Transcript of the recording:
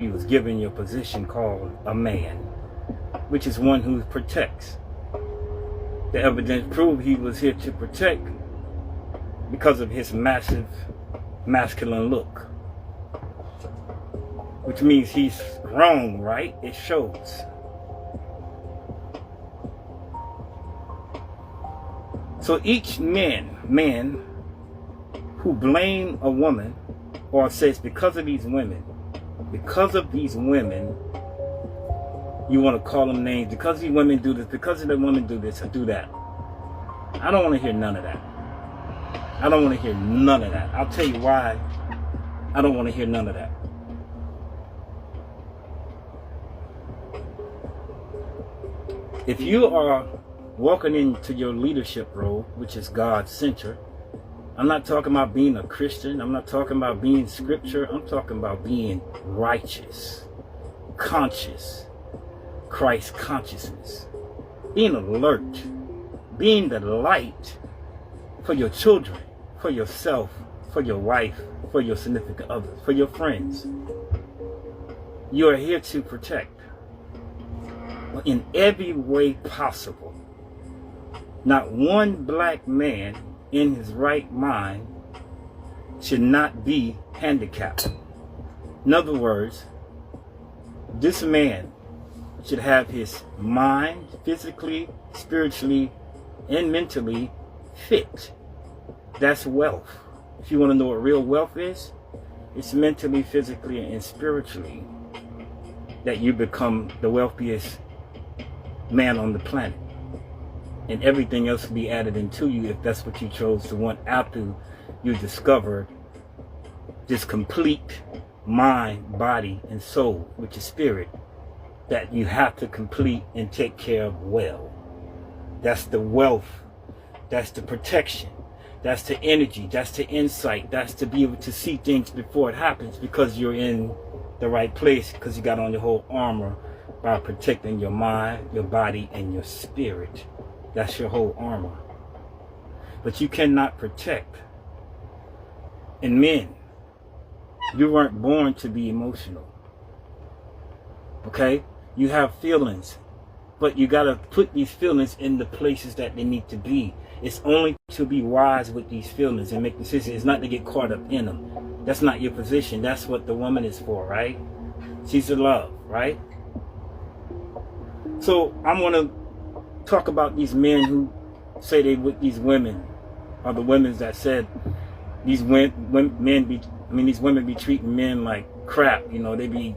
He was given your position called a man, which is one who protects. The evidence proved he was here to protect because of his massive masculine look, which means he's grown, right? It shows. So each man who blame a woman or says because of these women, you want to call them names, because these women do this, because the women do this or do that. I don't want to hear none of that. I don't want to hear none of that. I'll tell you why I don't want to hear none of that. If you are walking into your leadership role, which is God-centered, I'm not talking about being a Christian. I'm not talking about being scripture. I'm talking about being righteous, conscious, Christ consciousness, being alert, being the light for your children, for yourself, for your wife, for your significant others, for your friends. You are here to protect in every way possible. Not one black man in his right mind should not be handicapped. In other words, this man should have his mind physically, spiritually, and mentally fit. That's wealth. If you want to know what real wealth is, it's mentally, physically, and spiritually that you become the wealthiest man on the planet. And everything else will be added into you if that's what you chose to want after you discovered this complete mind, body, and soul, which is spirit, that you have to complete and take care of well. That's the wealth. That's the protection. That's the energy. That's the insight. That's to be able to see things before it happens, because you're in the right place, because you got on your whole armor by protecting your mind, your body, and your spirit. That's your whole armor. But you cannot protect. And men, you weren't born to be emotional. Okay? You have feelings, but you got to put these feelings in the places that they need to be. It's only to be wise with these feelings and make decisions. It's not to get caught up in them. That's not your position. That's what the woman is for, right? She's the love, right? So I'm going to talk about these men who say they with these women, or the women that said these women be treating men like crap. You know, they be